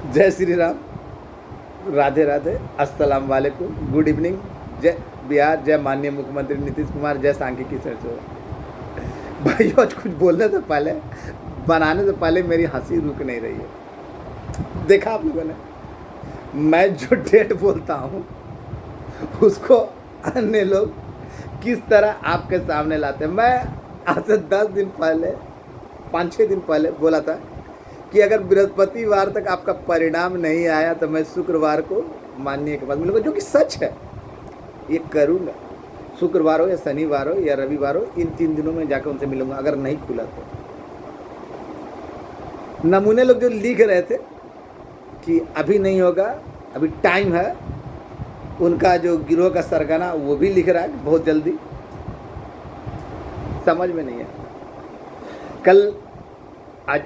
जय श्री राम, राधे राधे, अस्सलाम वालेकुम, गुड इवनिंग, जय बिहार, जय माननीय मुख्यमंत्री नीतीश कुमार, जय सांख्यिकी सरसों। भाई आज कुछ बोलने से पहले, बनाने से पहले मेरी हंसी रुक नहीं रही है। देखा आप लोगों ने, मैं जो डेट बोलता हूँ उसको अन्य लोग किस तरह आपके सामने लाते हैं। मैं आज से 10 दिन पहले, 5-6 दिन पहले बोला था कि अगर बृहस्पतिवार तक आपका परिणाम नहीं आया तो मैं शुक्रवार को माननीय के पास मिलूंगा, जो कि सच है। ये करूँगा, शुक्रवार हो या शनिवार हो या रविवार हो, इन 3 दिनों में जाकर उनसे मिलूंगा अगर नहीं खुला तो। नमूने लोग जो लिख रहे थे कि अभी नहीं होगा, अभी टाइम है, उनका जो गिरोह का सरगना वो भी लिख रहा है बहुत जल्दी। समझ में नहीं है। कल आज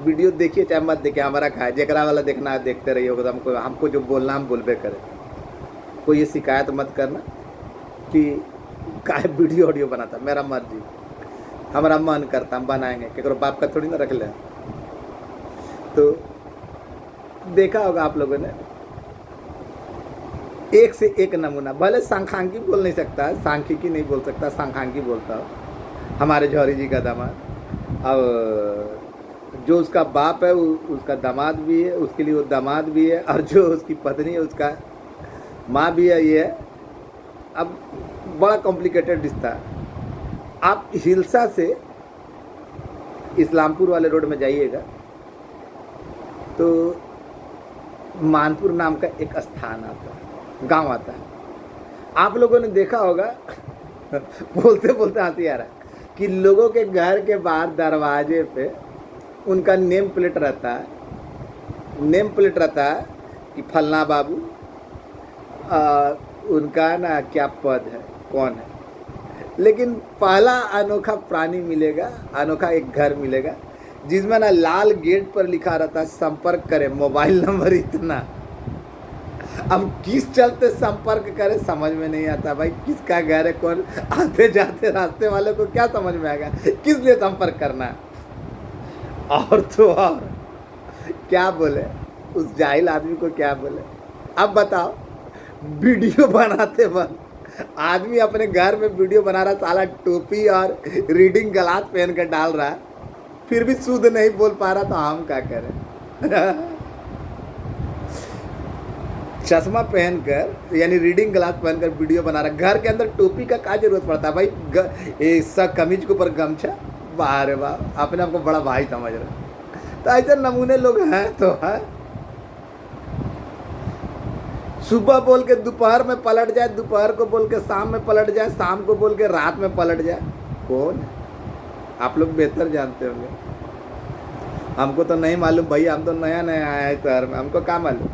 वीडियो देखिए चाहे मत देखिए, हमारा खा है, जेकरा वाला देखना है देखते रहिए। हमको जो बोलना हम बोलबे करें। कोई ये शिकायत मत करना कि काहे वीडियो ऑडियो बनाता, मेरा मर्जी, हमारा मन करता हम बनाएंगे, केकरो बाप का थोड़ी ना रख ले। तो देखा होगा आप लोगों ने, एक से एक नमूना। भले सांख्यिकी बोल नहीं सकता, सांख्यिकी नहीं बोल सकता, सांख्यिकी बोलता हो हमारे जौहरी जी का दामाद। अब जो उसका बाप है उसका दामाद भी है, उसके लिए वो दामाद भी है, और जो उसकी पत्नी है उसका माँ भी है। ये है अब बड़ा कॉम्प्लिकेटेड रिश्ता है। आप हिलसा से इस्लामपुर वाले रोड में जाइएगा तो मानपुर नाम का एक स्थान आता है, गांव आता है। आप लोगों ने देखा होगा बोलते बोलते हंसी आ रहा है कि लोगों के घर के बाहर दरवाजे पे उनका नेम प्लेट रहता है, नेम प्लेट रहता है कि फलना बाबू, उनका ना क्या पद है, कौन है। लेकिन पहला अनोखा प्राणी मिलेगा, अनोखा एक घर मिलेगा जिसमें ना लाल गेट पर लिखा रहता है संपर्क करें, मोबाइल नंबर इतना। अब किस चलते संपर्क करें समझ में नहीं आता भाई, किसका घर है, कौन। आते जाते रास्ते वाले को क्या समझ में आएगा किस लिए संपर्क करना है। और तो और क्या बोले उस जाहिल आदमी को, क्या बोले। अब बताओ, वीडियो बनाते वक्त आदमी अपने घर में वीडियो बना रहा, साला टोपी और रीडिंग ग्लास पहन कर डाल रहा है, फिर भी शुद्ध नहीं बोल पा रहा, तो हम क्या करें। चश्मा पहनकर यानी रीडिंग ग्लास पहनकर वीडियो बना रहा, घर के अंदर टोपी का क्या जरूरत पड़ता है भाई। सब कमीज के ऊपर गमछा, वाह रे वाह, अपने आपको बड़ा भाई समझ रहे। तो ऐसे नमूने लोग हैं तो है। सुबह बोल के दोपहर में पलट जाए, दोपहर को बोल के शाम में पलट जाए, शाम को बोल के रात में पलट जाए। कौन? आप लोग बेहतर जानते होंगे, हमको तो नहीं मालूम भाई, हम तो नया नया आया है शहर में, हमको क्या मालूम।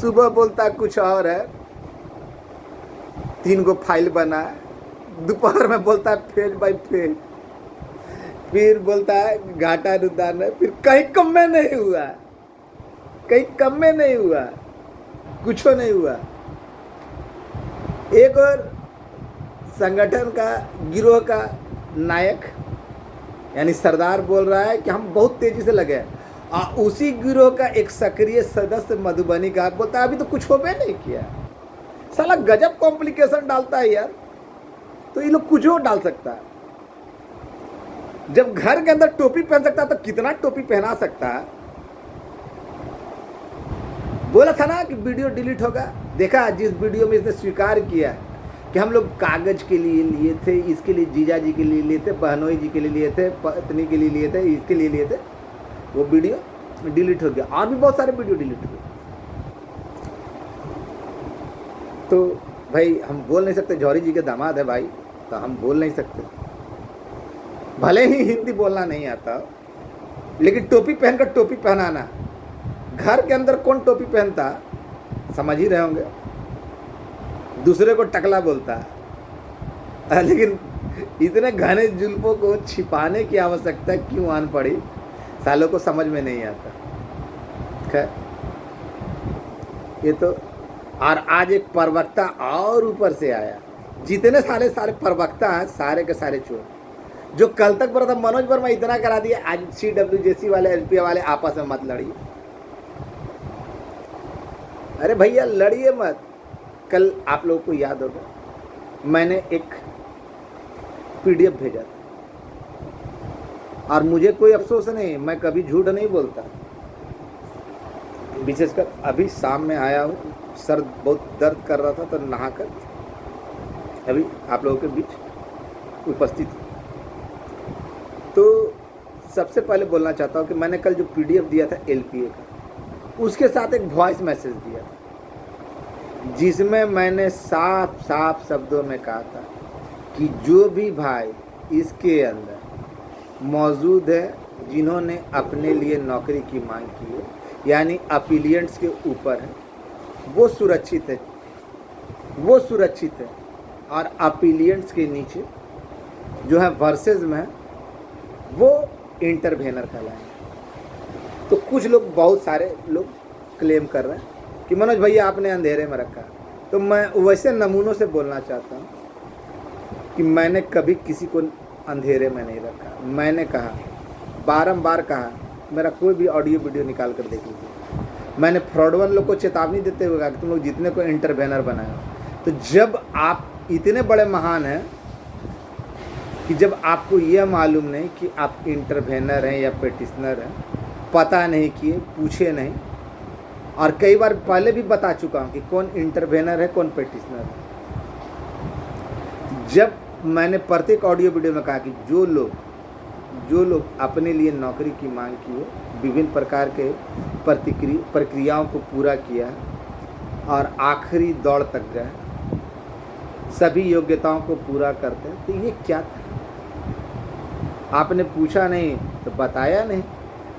सुबह बोलता कुछ और है, 3 गो फाइल बना है, दोपहर में बोलता है फेज बाई फेज, फिर बोलता है घाटा नुकसान है, फिर कहीं कम में नहीं हुआ, कहीं कम में नहीं हुआ, कुछ नहीं हुआ। एक और संगठन का गिरोह का नायक यानी सरदार बोल रहा है कि हम बहुत तेजी से लगे, उसी गिरोह का एक सक्रिय सदस्य मधुबनी का बोलता है अभी तो कुछ हो भी नहीं किया। साला गजब कॉम्प्लिकेशन डालता है यार। तो ये लोग कुछ और डाल सकता है। जब घर के अंदर टोपी पहन सकता है तो कितना टोपी पहना सकता है। बोला था ना कि वीडियो डिलीट होगा, देखा जिस वीडियो में इसने स्वीकार किया कि हम लोग कागज के लिए लिए थे, इसके लिए जीजा जी के लिए लिए थे, बहनोई जी के लिए लिए थे, पत्नी के लिए लिए थे, इसके लिए लिए थे, वो वीडियो डिलीट हो गया। और भी बहुत सारे वीडियो डिलीट हुए। तो भाई हम बोल नहीं सकते, जौहरी जी के दामाद है भाई, तो हम बोल नहीं सकते। भले ही हिंदी बोलना नहीं आता, लेकिन टोपी पहनकर टोपी पहनाना, घर के अंदर कौन टोपी पहनता समझ ही रहे होंगे। दूसरे को टकला बोलता है, लेकिन इतने घने जुल्फों को छिपाने की आवश्यकता क्यों आन पड़ी, सालों को समझ में नहीं आता। खैर ये तो, और आज एक प्रवक्ता और ऊपर से आया। जितने सारे प्रवक्ता हैं सारे के सारे चोर। जो कल तक बोला था मनोज वर्मा इतना करा दिया, आज CWJC वाले LPA वाले आपस में मत लड़िए। अरे भैया लड़िए मत। कल आप लोगों को याद होगा मैंने एक पीडीएफ भेजा था, और मुझे कोई अफसोस नहीं, मैं कभी झूठ नहीं बोलता। विशेषकर अभी शाम में आया हूँ, सर बहुत दर्द कर रहा था, तो नहाकर अभी आप लोगों के बीच उपस्थित हूँ। तो सबसे पहले बोलना चाहता हूँ कि मैंने कल जो पीडीएफ दिया था एलपीए का, उसके साथ एक वॉइस मैसेज दिया था, जिसमें मैंने साफ साफ शब्दों में कहा था कि जो भी भाई इसके अंदर मौजूद है जिन्होंने अपने लिए नौकरी की मांग की है, यानी अपीलियंट्स के ऊपर है, वो सुरक्षित है, वो सुरक्षित है। और अपीलियंट्स के नीचे जो है वर्सेस में वो इंटरवेनर कहलाएंगे। तो कुछ लोग, बहुत सारे लोग क्लेम कर रहे हैं कि मनोज भैया आपने अंधेरे में रखा। तो मैं वैसे नमूनों से बोलना चाहता हूँ कि मैंने कभी किसी को अंधेरे में नहीं रखा। मैंने कहा, बारंबार कहा, मेरा कोई भी ऑडियो वीडियो निकाल कर देख लीजिए, मैंने फ्रॉडवन लोग को चेतावनी देते हुए कहा कि तुम लोग जितने को इंटरवेनर बनाए। तो जब आप इतने बड़े महान हैं कि जब आपको यह मालूम नहीं कि आप इंटरवेनर हैं या पेटिशनर हैं, पता नहीं किए, पूछे नहीं, और कई बार पहले भी बता चुका हूँ कि कौन इंटरवेनर है कौन पेटिशनर है। जब मैंने प्रत्येक ऑडियो वीडियो में कहा कि जो लोग अपने लिए नौकरी की मांग की है, विभिन्न प्रकार के प्रक्रियाओं को पूरा किया और आखिरी दौड़ तक गए, सभी योग्यताओं को पूरा करते हैं, तो ये क्या था? आपने पूछा नहीं तो बताया नहीं।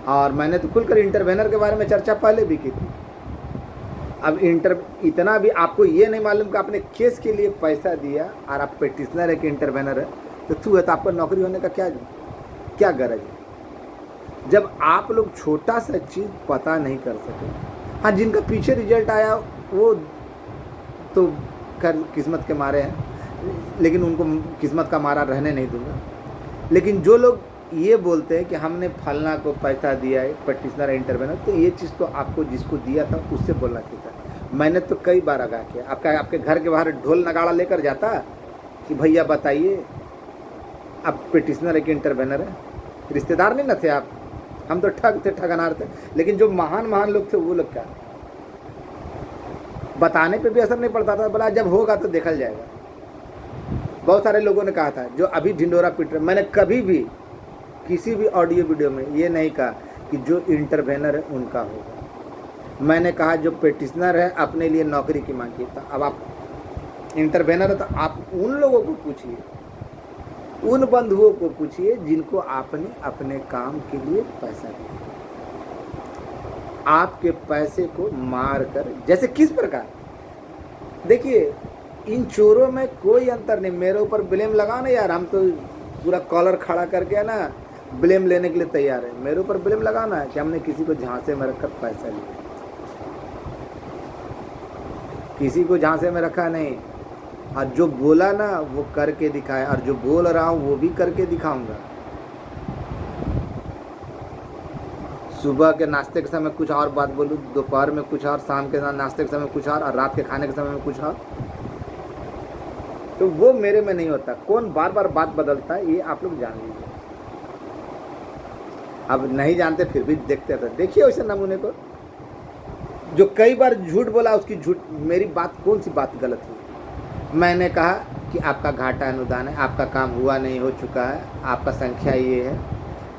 और मैंने तो खुलकर इंटरवेनर के बारे में चर्चा पहले भी की थी। अब इतना भी आपको ये नहीं मालूम कि आपने केस के लिए पैसा दिया और आप पेटिशनर है कि इंटरवेनर है, तो तू है तो आपको नौकरी होने का क्या गरज है? जब आप लोग छोटा सा चीज़ पता नहीं कर सके, हाँ जिनका पीछे रिजल्ट आया वो तो खैर किस्मत के मारे हैं, लेकिन उनको किस्मत का मारा रहने नहीं दूंगा। लेकिन जो लोग ये बोलते हैं कि हमने फलना को पैसा दिया है, पेटिशनर इंटरवेनर, तो ये चीज़ तो आपको जिसको दिया था उससे बोलना चाहिए था। मैंने तो कई बार आगाह किया, आपके घर के बाहर ढोल नगाड़ा लेकर जाता कि भैया बताइए आप पेटिशनर है कि इंटरवेनर है। रिश्तेदार नहीं ना थे आप, हम तो ठग थे, ठगनार थे। लेकिन जो महान लोग थे वो लोग क्या, बताने पे भी असर नहीं पड़ता था, बोला जब होगा तो देखा जाएगा। बहुत सारे लोगों ने कहा था जो अभी ढिंडोरा पीट रहे, मैंने कभी भी किसी भी ऑडियो वीडियो में ये नहीं कहा कि जो इंटरवेनर है उनका होगा। मैंने कहा जो पेटिशनर है अपने लिए नौकरी की मांग की। अब आप इंटरवेनर है तो आप उन लोगों को पूछिए, उन बंधुओं को पूछिए जिनको आपने अपने काम के लिए पैसा दिया। आपके पैसे को मार कर, जैसे किस प्रकार, देखिए इन चोरों में कोई अंतर नहीं। मेरे ऊपर ब्लेम लगाओ ना यार, हम तो पूरा कॉलर खड़ा करके ना ब्लेम लेने के लिए तैयार है। मेरे ऊपर ब्लेम लगाना है कि हमने किसी को झांसे में रखकर पैसा लिया, किसी को झांसे में रखा नहीं। और जो बोला ना वो करके दिखाया, और जो बोल रहा हूँ वो भी करके दिखाऊंगा। सुबह के नाश्ते के समय कुछ और बात बोलूँ, दोपहर में कुछ और, शाम के नाश्ते के समय कुछ और रात के खाने के समय में कुछ और। तो वो मेरे में नहीं होता। कौन बार बार बात बदलता है ये आप लोग जान लीजिए। अब नहीं जानते फिर भी देखते रहते। देखिए वैसे नमूने को जो कई बार झूठ बोला, उसकी झूठ, मेरी बात कौन सी बात गलत हुई? मैंने कहा कि आपका घाटा अनुदान है, आपका काम हुआ नहीं, हो चुका है, आपका संख्या ये है,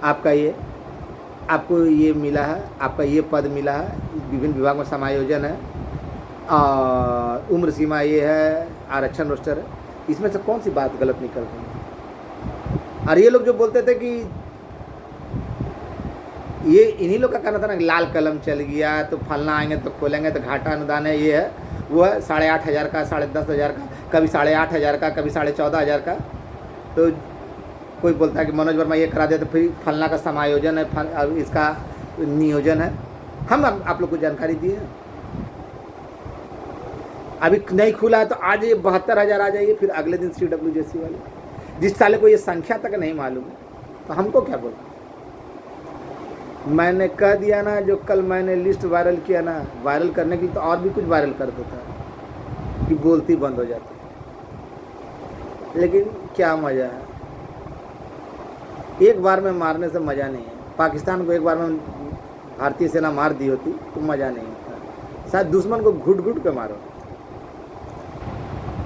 आपका ये, आपको ये मिला है, आपका ये पद मिला है, विभिन्न विभाग में समायोजन है, और उम्र सीमा ये है, आरक्षण रोस्टर है। इसमें से कौन सी बात गलत निकल रही है? और ये लोग जो बोलते थे कि ये इन्हीं लोग का कहना था ना, लाल कलम चल गया तो फलना आएंगे तो खोलेंगे तो घाटा अनुदान है, ये है वो है, 8,500 का, 10,500 का, कभी 8,500 का, कभी 14,500 का। तो कोई बोलता है कि मनोज वर्मा ये करा दे तो फिर फलना का समायोजन है, इसका नियोजन है। हम आप लोग को जानकारी दी है। अभी नहीं खुला है तो आज ये 72,000 आ जाइए, फिर अगले दिन CWJC वाले, जिस साले को ये संख्या तक नहीं मालूम है तो हमको क्या बोलना। मैंने कह दिया ना, जो कल मैंने लिस्ट वायरल किया ना, वायरल करने के लिए तो और भी कुछ वायरल कर देता कि बोलती बंद हो जाती, लेकिन क्या मज़ा है। एक बार में मारने से मज़ा नहीं है। पाकिस्तान को एक बार में भारतीय सेना मार दी होती तो मज़ा नहीं होता। शायद दुश्मन को घुट घुट के मारो।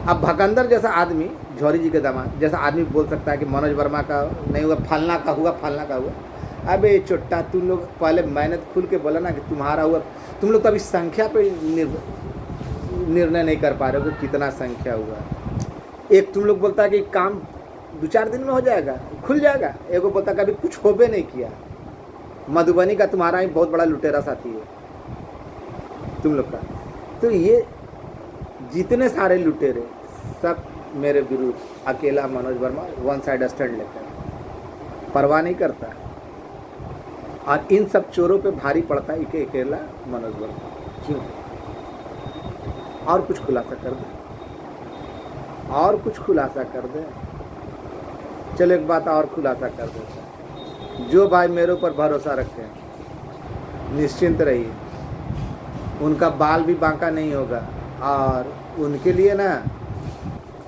अब भकंदर जैसा आदमी, जौहरी जी के दामाद जैसा आदमी बोल सकता है कि मनोज वर्मा का नहीं हुआ, फलना का हुआ, फलना का हुआ। अबे चुट्टा, तुम लोग पहले मैंने खुल के बोला ना कि तुम्हारा हुआ। तुम लोग तो अभी संख्या पे निर्णय नहीं कर पा रहे हो कि कितना संख्या हुआ। एक तुम लोग बोलता है कि काम 2-4 दिन में हो जाएगा, खुल जाएगा। एक को बोलता कभी कुछ होबे नहीं किया। मधुबनी का तुम्हारा ही बहुत बड़ा लुटेरा साथी है तुम लोग का। तो ये जितने सारे लुटेरे सब मेरे विरुद्ध, अकेला Manoj Verma one side stand लेकर परवाह नहीं करता। और इन सब चोरों पे भारी पड़ता है कि अकेला मनोज वर्मा। क्यों? और कुछ खुलासा कर दे, और कुछ खुलासा कर दे। चलो एक बात और खुलासा कर देते हैं। जो भाई मेरे ऊपर भरोसा रखे हैं, निश्चिंत रहिए, उनका बाल भी बांका नहीं होगा। और उनके लिए ना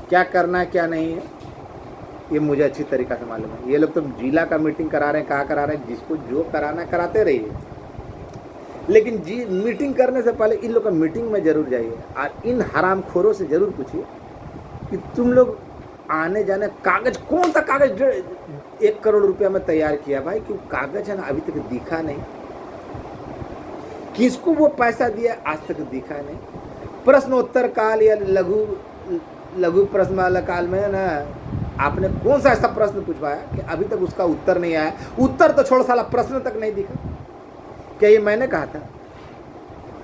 क्या करना है क्या नहीं है ये मुझे अच्छी तरीक़ा से मालूम है। ये लोग तो जिला का मीटिंग करा रहे हैं, कहाँ करा रहे हैं, जिसको जो कराना कराते रहिए, लेकिन जी मीटिंग करने से पहले इन लोग का मीटिंग में ज़रूर जाइए और इन हरामखोरों से ज़रूर पूछिए कि तुम लोग आने जाने कागज, कौन सा कागज 1 करोड़ रुपया में तैयार किया भाई, कि कागज है ना अभी तक दिखा नहीं। किसको वो पैसा दिया आज तक दिखा नहीं। प्रश्नोत्तर काल या लघु प्रश्न वाला काल में ना आपने कौन सा ऐसा प्रश्न पूछवाया कि अभी तक उसका उत्तर नहीं आया। उत्तर तो छोड़, साला प्रश्न तक नहीं दिखा। क्या ये मैंने कहा था?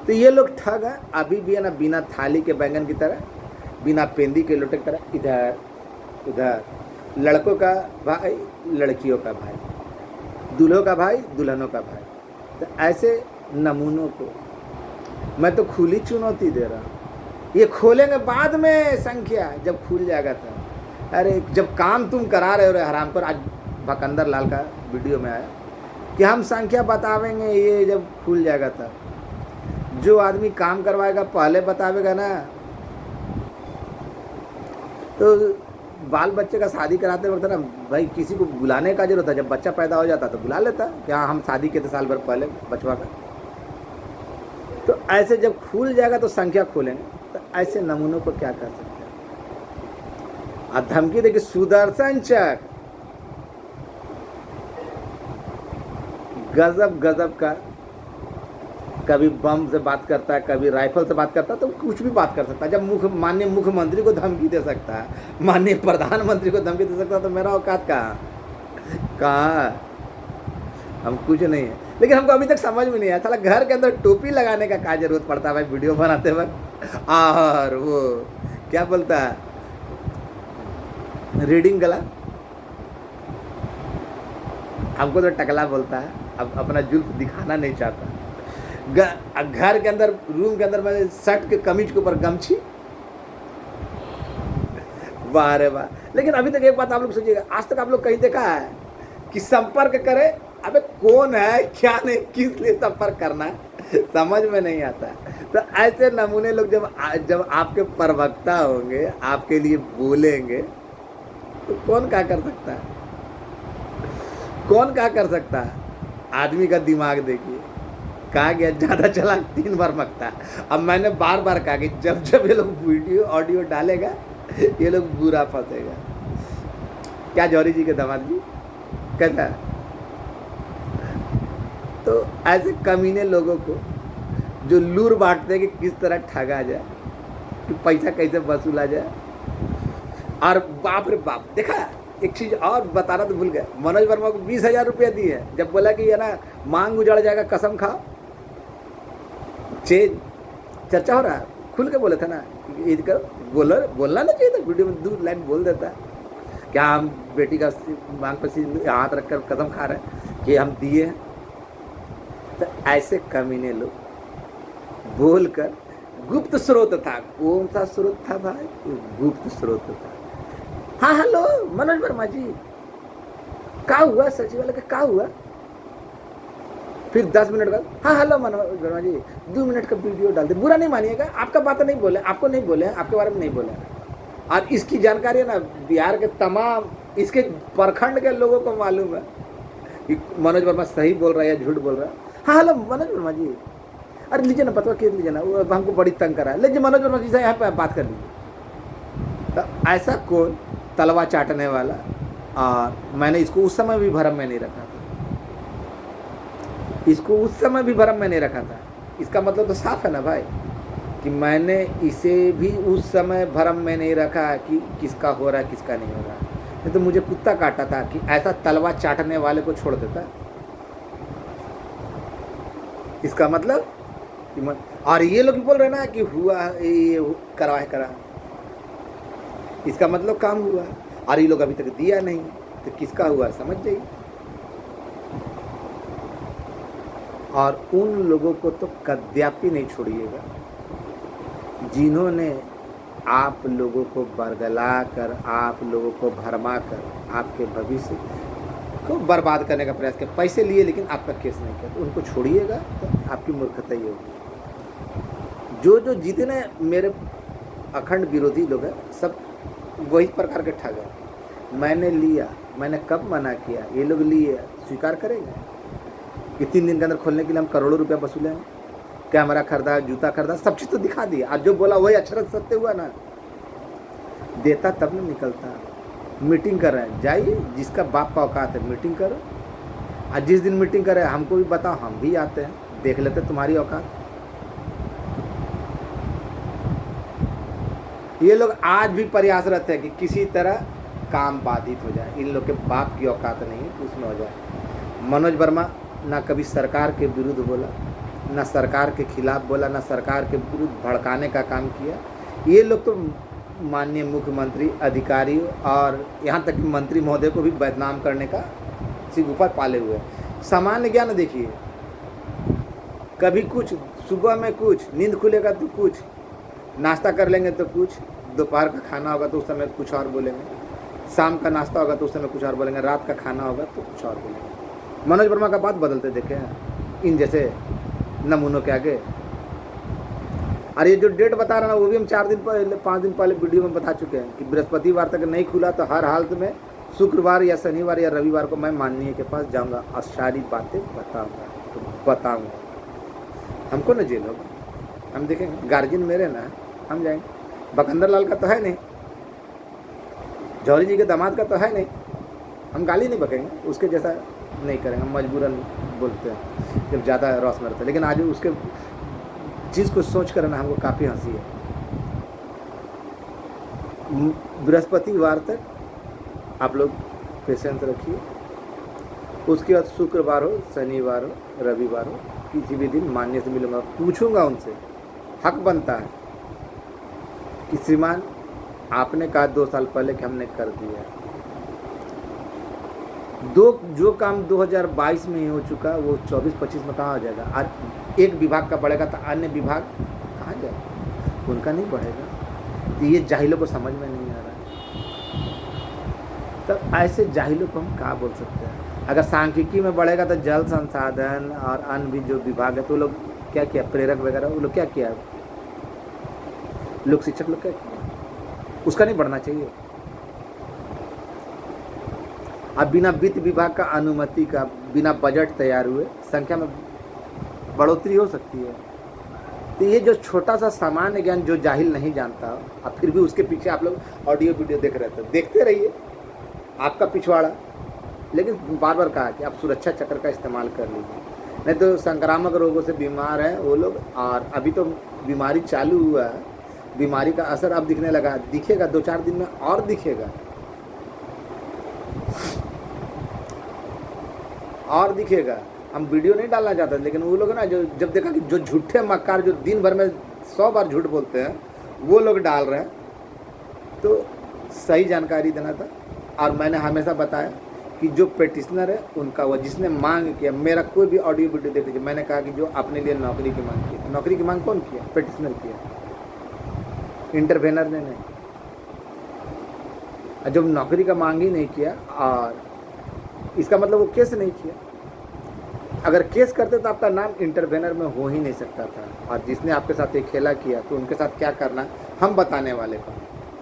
तो ये लोग ठग है अभी भी है ना, बिना थाली के बैंगन की तरह, बिना पेंदी के लोटे की तरह, इधर उधर, लड़कों का भाई लड़कियों का भाई, दूल्हों का भाई दुल्हनों का भाई। तो ऐसे नमूनों को मैं तो खुली चुनौती दे रहा हूँ। ये खोलेंगे बाद में संख्या, जब खुल जाएगा तब। अरे जब काम तुम करा रहे हो हराम पर, आज भकंदर लाल का वीडियो में आया कि हम संख्या बतावेंगे, ये जब खुल जाएगा तब। जो आदमी काम करवाएगा पहले बतावेगा ना। तो बाल बच्चे का शादी कराते वक्त ना भाई किसी को बुलाने का जरूरत है। जब बच्चा पैदा हो जाता तो बुला लेता, क्या हम शादी के 2 साल भर पहले बचवा का। तो ऐसे जब खुल जाएगा तो संख्या खोलेंगे। तो ऐसे नमूनों को क्या कर सकते हैं। और धमकी देखिए, सुदर्शन चक गजब गजब का, कभी बम से बात करता है, कभी राइफल से बात करता है, तो कुछ भी बात कर सकता है। जब माननीय मुख्यमंत्री को धमकी दे सकता है, माननीय प्रधानमंत्री को धमकी दे सकता है, तो मेरा औकात कहाँ? हम कुछ नहीं है। लेकिन हमको अभी तक समझ में नहीं आया, साला घर के अंदर टोपी लगाने का क्या जरूरत पड़ता है भाई वीडियो बनाते वक्त। और वो क्या बोलता है, रीडिंग गला, हमको तो टकला बोलता है। अब अपना जुल्फ दिखाना नहीं चाहता। घर के अंदर, रूम के अंदर में शर्ट के कमीज के ऊपर गमछी। वाह रे वाह। लेकिन अभी तक एक बात आप लोग सोचिएगा, आज तक आप लोग कहीं देखा है कि संपर्क करे? अबे कौन है, क्या नहीं, किस लिए संपर्क करना है, समझ में नहीं आता। तो ऐसे नमूने लोग जब आपके प्रवक्ता होंगे, आपके लिए बोलेंगे, तो कौन क्या कर सकता है? कौन क्या कर सकता है? आदमी का दिमाग देखिए, कहा गया ज़्यादा चला 3 बार मकता। अब मैंने बार बार कहा कि जब जब ये लोग वीडियो ऑडियो डालेगा, ये लोग बुरा फंसेगा। क्या जौहरी जी के दामाद जी कहता है? तो ऐसे कमीने लोगों को जो लूर बांटते हैं कि किस तरह ठगा जाए, कि पैसा कैसे वसूला जाए। और बाप रे बाप, देखा एक चीज़ और बताना तो भूल गया, मनोज वर्मा को 20,000 रुपया दिए हैं। जब बोला कि है ना मांग उजड़ जाएगा, कसम खाओ, चर्चा हो रहा है, खुल के बोले थे ना, ईद का बोलना ना चाहिए था, वीडियो में 2 लाइन बोल देता। क्या हम बेटी का मांग पर हाथ रखकर कसम खा रहे हैं कि हम दिए हैं? तो ऐसे कमीने लोग बोलकर, गुप्त स्रोत था, कौन सा स्रोत था भाई? गुप्त स्रोत था। हाँ हेलो मनोज वर्मा जी, क्या हुआ? सचिवालय का क्या हुआ? फिर 10 मिनट का, हाँ हेलो मनोज वर्मा जी 2 मिनट का वीडियो डाल दे, बुरा नहीं मानिएगा, आपका बात नहीं बोले, आपको नहीं बोले, आपके बारे में नहीं बोले। और इसकी जानकारी है ना बिहार के तमाम इसके प्रखंड के लोगों को मालूम है कि मनोज वर्मा सही बोल रहा है या झूठ बोल रहा है। हाँ हेलो मनोज वर्मा जी, अरे लीजिए ना पता के लीजिए ना, वो हमको बड़ी तंग करा है, लीजिए मनोज वर्मा जी से यहाँ पर बात कर लीजिए। तो ऐसा कौन तलवा चाटने वाला। और मैंने इसको उस समय भी भरम में नहीं रखा था, इसको उस समय भी भरम में नहीं रखा था। इसका मतलब तो साफ है ना भाई कि मैंने इसे भी उस समय भरम में नहीं रखा कि किसका हो रहा है किसका नहीं हो रहा है। नहीं तो मुझे कुत्ता काटा था कि ऐसा तलवा चाटने वाले को छोड़ देता। इसका मतलब और ये लोग बोल रहे ना कि हुआ ये करा है करा, इसका मतलब काम हुआ और ये लोग अभी तक दिया नहीं, तो किसका हुआ समझ जाइए। और उन लोगों को तो कदापि नहीं छोड़िएगा जिन्होंने आप लोगों को बरगला कर, आप लोगों को भरमा कर आपके भविष्य को बर्बाद करने का प्रयास किया। पैसे लिए लेकिन आपका केस नहीं किया, तो उनको छोड़िएगा तो आपकी मूर्खता ही होगी। जो जितने मेरे अखंड विरोधी लोग हैं सब वही प्रकार के ठग हैं। मैंने लिया, मैंने कब मना किया, ये लोग लिए स्वीकार करेंगे कि 3 दिन के अंदर खोलने के लिए हम करोड़ों रुपया वसूलेंगे, कैमरा खरीदा, जूता खरीदा, सब चीज़ तो दिखा दिया। आज जो बोला वही अक्षरशः सत्य हुआ ना, देता तब न निकलता। मीटिंग कर रहे हैं, जाइए जिसका बाप का औकात है मीटिंग करो। आज जिस दिन मीटिंग कर रहे हैं हमको भी बताओ, हम भी आते हैं, देख लेते तुम्हारी औकात। ये लोग आज भी प्रयासरत है कि किसी तरह काम बाधित हो जाए, इन लोग के बाप की औकात नहीं है उसमें हो जाए। मनोज वर्मा ना कभी सरकार के विरुद्ध बोला, ना सरकार के खिलाफ बोला, ना सरकार के विरुद्ध भड़काने का काम किया। ये लोग तो माननीय मुख्यमंत्री, अधिकारियों और यहाँ तक कि मंत्री महोदय को भी बदनाम करने का सिगुफा पाले हुए। सामान्य ज्ञान देखिए, कभी कुछ, सुबह में कुछ, नींद खुलेगा तो कुछ, नाश्ता कर लेंगे तो कुछ, दोपहर का खाना होगा तो उस समय कुछ और बोलेंगे, शाम का नाश्ता होगा तो उस समय कुछ और बोलेंगे, रात का खाना होगा तो कुछ और बोलेंगे। मनोज वर्मा का बात बदलते देखे हैं इन जैसे नमूनों के आगे। और ये जो डेट बता रहा ना वो भी हम 4 दिन पहले 5 दिन पहले वीडियो में बता चुके हैं कि बृहस्पतिवार तक नहीं खुला तो हर हालत में शुक्रवार या शनिवार या रविवार को मैं माननीय के पास जाऊंगा और सारी बातें बताऊंगा। हमको न जेल होगा, हम देखेंगे, गार्जियन मेरे ना, हम जाएंगे। बकंदर लाल का तो है नहीं, जौहरी जी के दामाद का तो है नहीं, हम गाली नहीं बकेंगे, उसके जैसा नहीं करेंगे, हम मजबूरन बोलते हैं जब ज़्यादा रौस में रहता है। लेकिन आज उसके चीज़ को सोच कर ना हमको काफ़ी हंसी है। बृहस्पतिवार तक आप लोग पेशेंस रखिए, उसके बाद शुक्रवार हो, शनिवार हो, रविवार हो, किसी भी दिन मान्य से मिलूंगा, पूछूंगा उनसे, हक बनता है कि श्रीमान आपने कहा 2 साल पहले कि हमने कर दिया, जो काम 2022 में ही हो चुका वो 24-25 में कहाँ हो जाएगा। आज एक विभाग का बढ़ेगा तो अन्य विभाग कहाँ जाएगा, उनका नहीं बढ़ेगा। तो ये जाहिलों को समझ में नहीं आ रहा है। तब ऐसे जाहिलों को हम क्या बोल सकते हैं। अगर सांख्यिकी में बढ़ेगा तो जल संसाधन और अन्य भी जो विभाग है तो लोग क्या किया, प्रेरक वगैरह वो लोग क्या किया, लोक शिक्षक लोग क्या किया, उसका नहीं बढ़ना चाहिए। अब बिना वित्त विभाग का अनुमति का, बिना बजट तैयार हुए संख्या में बढ़ोतरी हो सकती है। तो ये जो छोटा सा सामान्य ज्ञान जो जाहिल नहीं जानता, अब फिर भी उसके पीछे आप लोग ऑडियो वीडियो देख रहे थे, देखते रहिए, आपका पिछवाड़ा। लेकिन बार बार कहा कि आप सुरक्षा चक्र का इस्तेमाल कर लीजिए, नहीं तो संक्रामक रोगों से बीमार हैं वो लोग। और अभी तो बीमारी चालू हुआ है, बीमारी का असर अब दिखने लगा, दिखेगा 2-4 दिन में और दिखेगा और दिखेगा। हम वीडियो नहीं डालना चाहते, लेकिन वो लोग ना जो जब देखा कि जो झूठे मक्कार जो दिन भर में 100 बार झूठ बोलते हैं वो लोग डाल रहे हैं, तो सही जानकारी देना था। और मैंने हमेशा बताया कि जो पेटिशनर है उनका, वो जिसने मांग किया, मेरा कोई भी ऑडियो वीडियो देख लीजिए, मैंने कहा कि जो अपने लिए नौकरी की मांग की, नौकरी की मांग कौन किया, पेटिशनर किया, इंटरवेनर ने नहीं। जब नौकरी का मांग ही नहीं किया और इसका मतलब वो केस नहीं किया। अगर केस करते तो आपका नाम इंटरवेनर में हो ही नहीं सकता था। और जिसने आपके साथ ये खेला किया तो उनके साथ क्या करना हम बताने वाले को।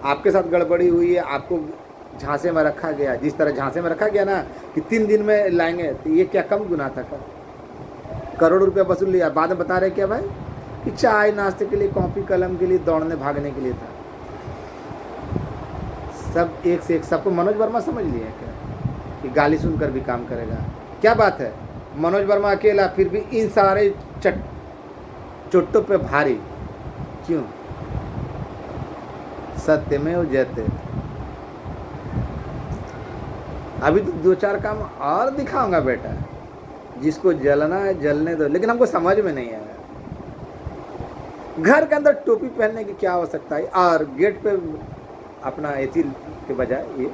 आपके साथ गड़बड़ी हुई है, आपको झांसे में रखा गया, जिस तरह झांसे में रखा गया ना कि 3 दिन में लाएंगे, तो ये क्या कम गुनाह था क्या? करोड़ों रुपया वसूल लिया, बाद में बता रहे क्या भाई कि चाय नाश्ते के लिए, कॉपी कलम के लिए, दौड़ने भागने के लिए था। सब एक से एक, सबको मनोज वर्मा समझ लिया क्या कि गाली सुनकर भी काम करेगा? क्या बात है, मनोज वर्मा अकेला फिर भी इन सारे चोटों पे भारी क्यों? सत्यमेव जयते। अभी तो 2-4 काम और दिखाऊंगा बेटा, जिसको जलना है जलने दो, लेकिन हमको समझ में नहीं आया घर के अंदर टोपी पहनने की क्या आवश्यकता है, और गेट पे अपना एसी के बजाय ये,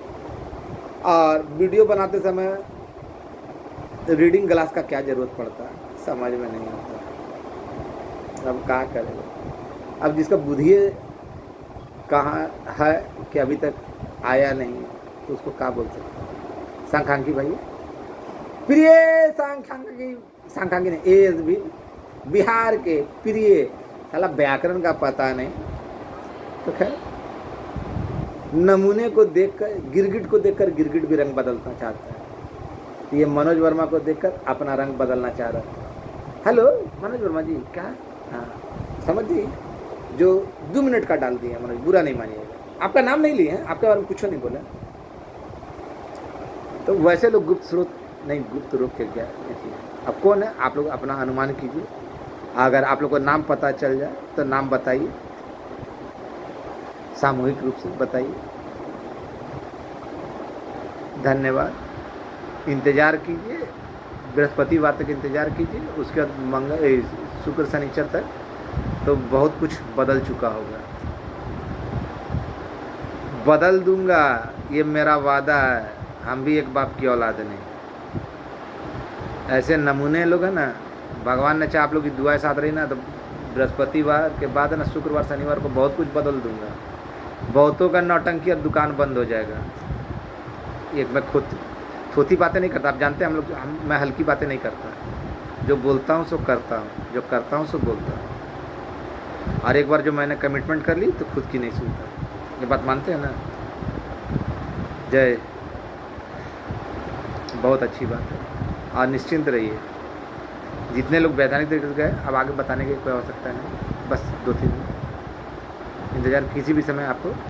और वीडियो बनाते समय रीडिंग ग्लास का क्या ज़रूरत पड़ता है, समझ में नहीं आता। अब क्या करेगा? अब जिसका बुद्धि कहाँ है कि अभी तक आया नहीं, तो उसको क्या बोल सकते हैं? सांख्यांकी भाई, प्रिय सांख्यांकी ने ASB बिहार के प्रिय, साला व्याकरण का पता नहीं तो खैर, नमूने को देखकर, गिरगिट को देखकर गिरगिट भी रंग बदलना चाहता है। ये मनोज वर्मा को देखकर अपना रंग बदलना चाह रहा था। हेलो मनोज वर्मा जी, क्या? हाँ समझ गई, जो 2 मिनट का डाल दिया मनोज, बुरा नहीं मानिएगा। आपका नाम नहीं लिया है, आपके बारे में कुछ नहीं बोला, तो वैसे लोग गुप्त स्रोत नहीं, गुप्त रोक के क्या। अब कौन है आप लोग अपना अनुमान कीजिए। अगर आप लोग को नाम पता चल जाए तो नाम बताइए, सामूहिक रूप से बताइए। धन्यवाद, इंतज़ार कीजिए, बृहस्पतिवार तक इंतज़ार कीजिए, उसके बाद मंगल शुक्र शनिचर तक तो बहुत कुछ बदल चुका होगा। बदल दूंगा, ये मेरा वादा है। हम भी एक बाप की औलाद नहीं। ऐसे नमूने लोग हैं ना, भगवान ने चाहे आप लोग की दुआएं साथ रही ना, तो बृहस्पतिवार के बाद ना शुक्रवार शनिवार को बहुत कुछ बदल दूंगा। बहुतों का नौटंकी और दुकान बंद हो जाएगा। एक मैं थोती बातें नहीं करता, आप जानते हैं मैं हल्की बातें नहीं करता। जो बोलता हूँ सो करता हूँ, जो करता हूँ सो बोलता हूँ। और एक बार जो मैंने कमिटमेंट कर ली तो खुद की नहीं सुनता। ये बात मानते हैं ना? जय, बहुत अच्छी बात है। और निश्चिंत रहिए, जितने लोग वैधानिक तरीके से गए, अब आगे बताने की कोई आवश्यकता नहीं। बस 2-3 दिन इंतज़ार, किसी भी समय आपको